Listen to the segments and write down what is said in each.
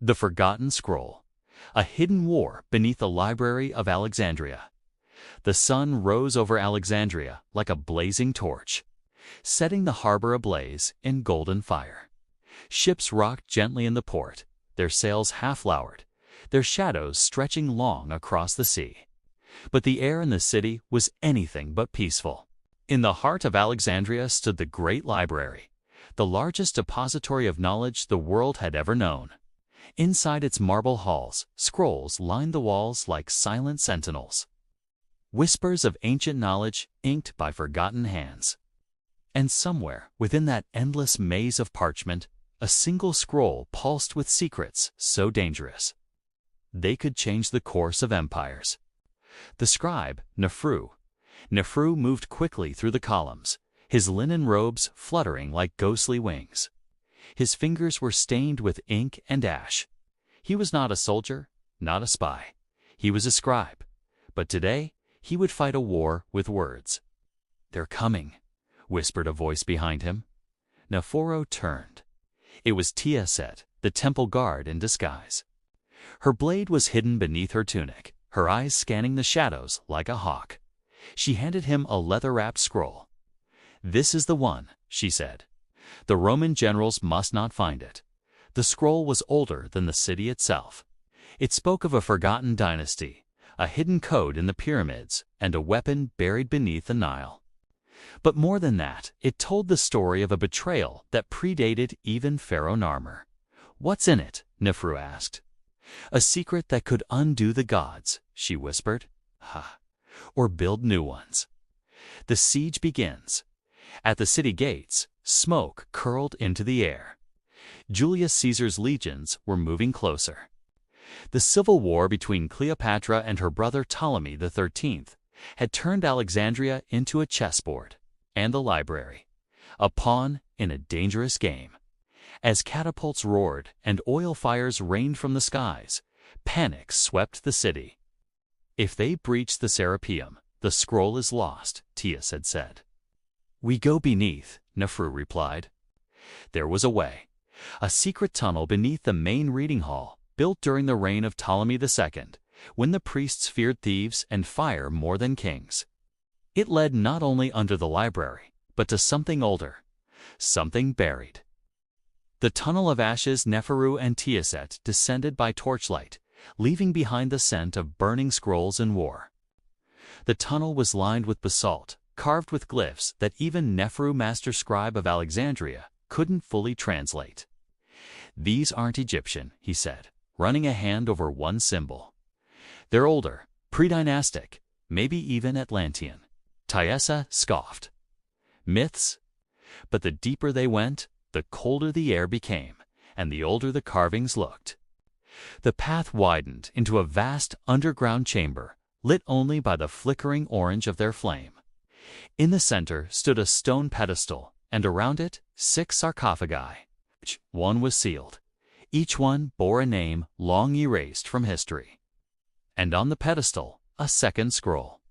The Forgotten Scroll, a hidden war beneath the Library of Alexandria. The sun rose over Alexandria like a blazing torch, setting the harbor ablaze in golden fire. Ships rocked gently in the port, their sails half-lowered, their shadows stretching long across the sea. But the air in the city was anything but peaceful. In the heart of Alexandria stood the great library, the largest depository of knowledge the world had ever known. Inside its marble halls, scrolls lined the walls like silent sentinels. Whispers of ancient knowledge inked by forgotten hands. And somewhere within that endless maze of parchment, a single scroll pulsed with secrets so dangerous. They could change the course of empires. The scribe, Nefru moved quickly through the columns, his linen robes fluttering like ghostly wings. His fingers were stained with ink and ash. He was not a soldier, not a spy. He was a scribe. But today, he would fight a war with words. "They're coming," whispered a voice behind him. Nefru turned. It was Tiaset, the temple guard in disguise. Her blade was hidden beneath her tunic, her eyes scanning the shadows like a hawk. She handed him a leather-wrapped scroll. "This is the one," she said. "The Roman generals must not find it." The scroll was older than the city itself. It spoke of a forgotten dynasty, a hidden code in the pyramids, and a weapon buried beneath the Nile. But more than that, it told the story of a betrayal that predated even Pharaoh Narmer. "What's in it?" Nefru asked. "A secret that could undo the gods," she whispered. Or build new ones. The siege begins. At the city gates, smoke curled into the air. Julius Caesar's legions were moving closer. The civil war between Cleopatra and her brother Ptolemy XIII had turned Alexandria into a chessboard, and the library, a pawn in a dangerous game. As catapults roared and oil fires rained from the skies, panic swept the city. "If they breach the Serapeum, the scroll is lost," Tias had said. "We go beneath," Nefru replied. There was a way, a secret tunnel beneath the main reading hall, built during the reign of Ptolemy II, when the priests feared thieves and fire more than kings. It led not only under the library, but to something older, something buried. The tunnel of ashes Nefru and Tiaset descended by torchlight, leaving behind the scent of burning scrolls and war. The tunnel was lined with basalt, carved with glyphs that even Nefru, master scribe of Alexandria, couldn't fully translate. "These aren't Egyptian," he said, running a hand over one symbol. "They're older, pre-dynastic, maybe even Atlantean." Tiesa scoffed. "Myths?" But the deeper they went, the colder the air became, and the older the carvings looked. The path widened into a vast underground chamber, lit only by the flickering orange of their flame. In the center stood a stone pedestal, and around it 6 sarcophagi. One was sealed. Each one bore a name long erased from history. And on the pedestal, a second scroll,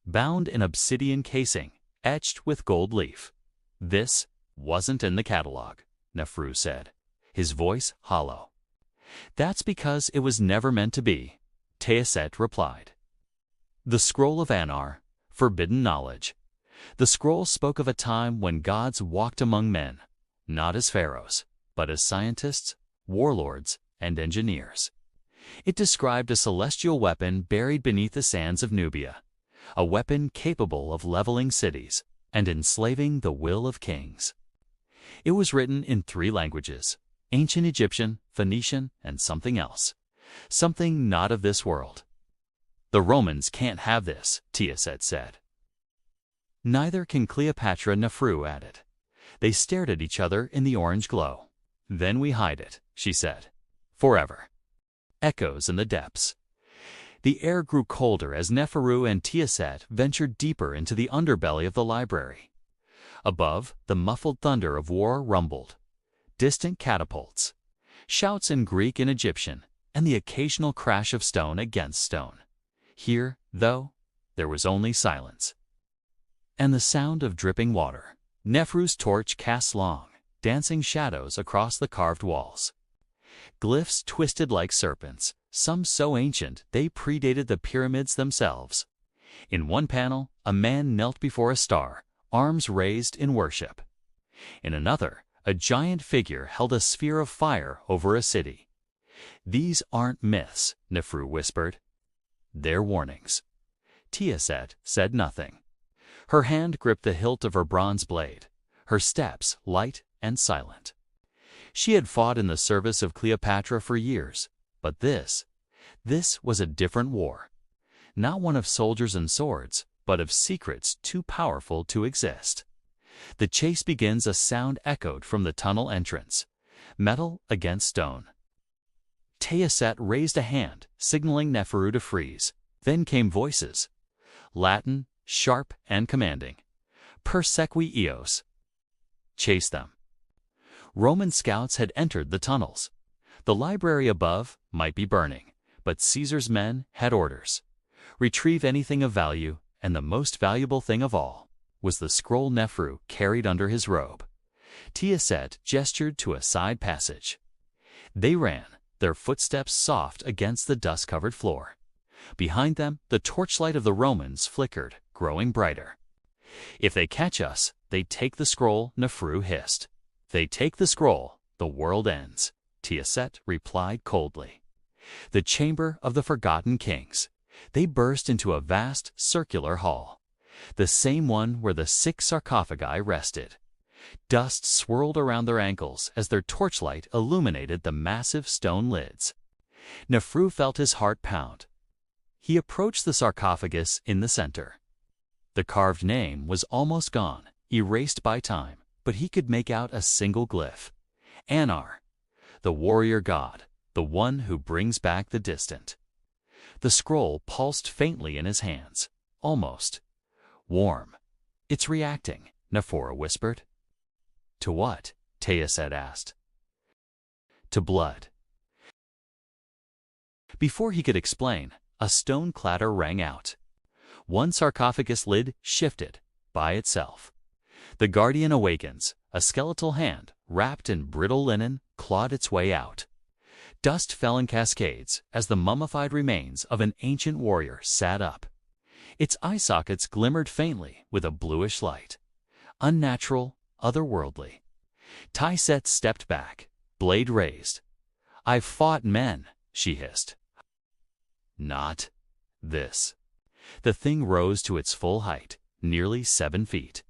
bound in obsidian casing, etched with gold leaf. "This wasn't in the catalog," Nefru said, his voice hollow. "That's because it was never meant to be," Tiaset replied. The Scroll of Anar, Forbidden Knowledge. The scroll spoke of a time when gods walked among men, not as pharaohs, but as scientists, warlords, and engineers. It described a celestial weapon buried beneath the sands of Nubia, a weapon capable of leveling cities and enslaving the will of kings. It was written in 3 languages, ancient Egyptian, Phoenician, and something else, something not of this world. "The Romans can't have this," Tiaset said. "Neither can Cleopatra," Nefru added. They stared at each other in the orange glow. "Then we hide it," she said. "Forever." Echoes in the depths. The air grew colder as Nefru and Tiaset ventured deeper into the underbelly of the library. Above, the muffled thunder of war rumbled. Distant catapults, shouts in Greek and Egyptian, and the occasional crash of stone against stone. Here, though, there was only silence. And the sound of dripping water. Nefru's torch cast long, dancing shadows across the carved walls. Glyphs twisted like serpents, some so ancient they predated the pyramids themselves. In one panel, a man knelt before a star, arms raised in worship. In another, a giant figure held a sphere of fire over a city. "These aren't myths," Nefru whispered. "They're warnings." Tiaset said nothing. Her hand gripped the hilt of her bronze blade, her steps light and silent. She had fought in the service of Cleopatra for years, but this was a different war. Not one of soldiers and swords, but of secrets too powerful to exist. The chase begins. A sound echoed from the tunnel entrance, metal against stone. Tiaset raised a hand, signaling Neferu to freeze. Then came voices, Latin, sharp and commanding. "Persequi eos." Chase them. Roman scouts had entered the tunnels. The library above might be burning, but Caesar's men had orders. Retrieve anything of value, and the most valuable thing of all was the scroll Nefru carried under his robe. Tiaset gestured to a side passage. They ran, their footsteps soft against the dust-covered floor. Behind them, the torchlight of the Romans flickered, growing brighter. "If they catch us, they take the scroll," Nefru hissed. "They take the scroll, the world ends," Tiaset replied coldly. The chamber of the forgotten kings. They burst into a vast circular hall, the same one where the 6 sarcophagi rested. Dust swirled around their ankles as their torchlight illuminated the massive stone lids. Nefru felt his heart pound. He approached the sarcophagus in the center. The carved name was almost gone, erased by time, but he could make out a single glyph. Anar, the warrior god, the one who brings back the distant. The scroll pulsed faintly in his hands, almost warm. "It's reacting," Nefru whispered. "To what?" Tiaset asked. "To blood." Before he could explain, a stone clatter rang out. One sarcophagus lid shifted by itself. The guardian awakens. A skeletal hand, wrapped in brittle linen, clawed its way out. Dust fell in cascades as the mummified remains of an ancient warrior sat up. Its eye sockets glimmered faintly with a bluish light. Unnatural, otherworldly. Tiaset stepped back, blade raised. "I've fought men," she hissed. "Not this." The thing rose to its full height, nearly 7 feet.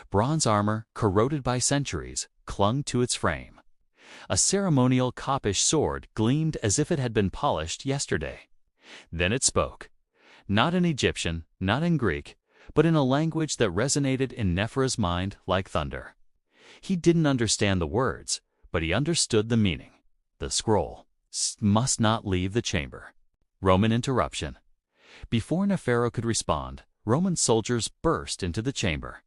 Bronze armor, corroded by centuries, clung to its frame. A ceremonial Coppish sword gleamed as if it had been polished yesterday. Then it spoke. Not in Egyptian, not in Greek, but in a language that resonated in Nefru's mind like thunder. He didn't understand the words, but he understood the meaning. The scroll must not leave the chamber. Roman interruption. Before Nefru could respond, Roman soldiers burst into the chamber.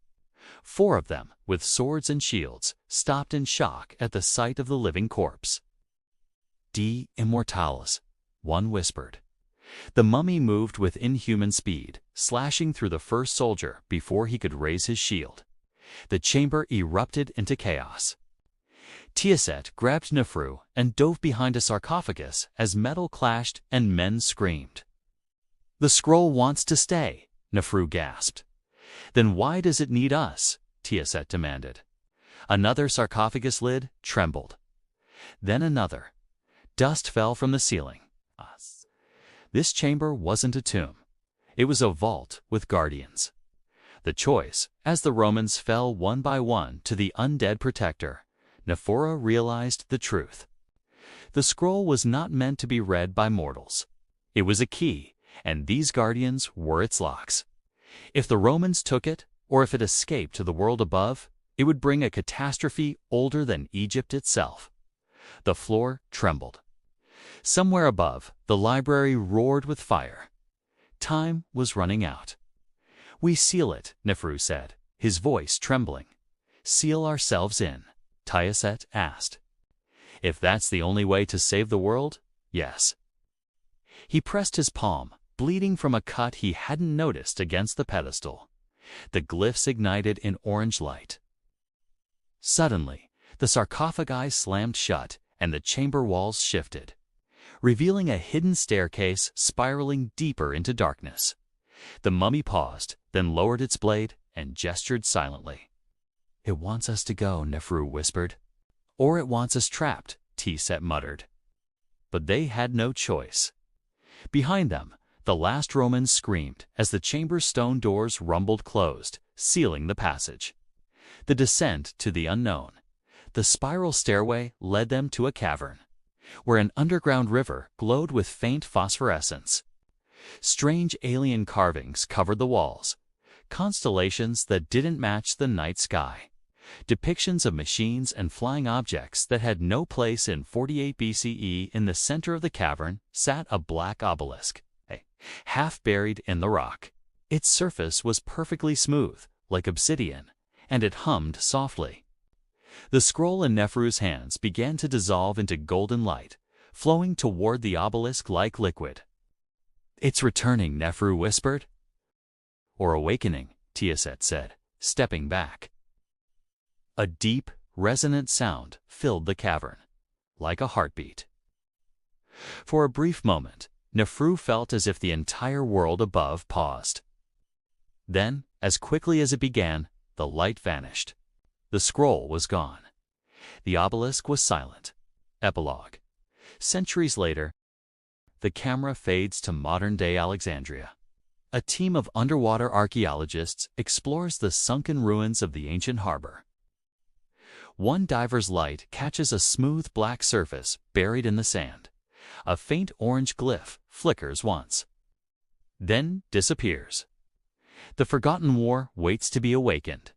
4 of them, with swords and shields, stopped in shock at the sight of the living corpse. "De immortalis," one whispered. The mummy moved with inhuman speed, slashing through the first soldier before he could raise his shield. The chamber erupted into chaos. Tiaset grabbed Nefru and dove behind a sarcophagus as metal clashed and men screamed. "The scroll wants to stay," Nefru gasped. "Then why does it need us?" Tiaset demanded. Another sarcophagus lid trembled. Then another. Dust fell from the ceiling. This chamber wasn't a tomb. It was a vault with guardians. The choice, as the Romans fell one by one to the undead protector, Nefru realized the truth. The scroll was not meant to be read by mortals. It was a key, and these guardians were its locks. If the Romans took it, or if it escaped to the world above, it would bring a catastrophe older than Egypt itself. The floor trembled. Somewhere above, the library roared with fire. Time was running out. "We seal it," Nefru said, his voice trembling. "Seal ourselves in?" Tiaset asked. "If that's the only way to save the world, yes." He pressed his palm, bleeding from a cut he hadn't noticed against the pedestal. The glyphs ignited in orange light. Suddenly, the sarcophagi slammed shut, and the chamber walls shifted, revealing a hidden staircase spiraling deeper into darkness. The mummy paused, then lowered its blade and gestured silently. "It wants us to go," Nefru whispered. "Or it wants us trapped," Set muttered. But they had no choice. Behind them, the last Romans screamed as the chamber's stone doors rumbled closed, sealing the passage. The descent to the unknown. The spiral stairway led them to a cavern, where an underground river glowed with faint phosphorescence. Strange alien carvings covered the walls, constellations that didn't match the night sky, depictions of machines and flying objects that had no place in 48 BCE. In the center of the cavern sat a black obelisk, half buried in the rock. Its surface was perfectly smooth, like obsidian, and it hummed softly. The scroll in Nefru's hands began to dissolve into golden light, flowing toward the obelisk like liquid. "It's returning," Nefru whispered. "Or awakening," Set said, stepping back. A deep, resonant sound filled the cavern, like a heartbeat. For a brief moment, Nefru felt as if the entire world above paused. Then, as quickly as it began, the light vanished. The scroll was gone. The obelisk was silent. Epilogue. Centuries later, the camera fades to modern-day Alexandria. A team of underwater archaeologists explores the sunken ruins of the ancient harbor. One diver's light catches a smooth black surface buried in the sand. A faint orange glyph flickers once, then disappears. The forgotten war waits to be awakened.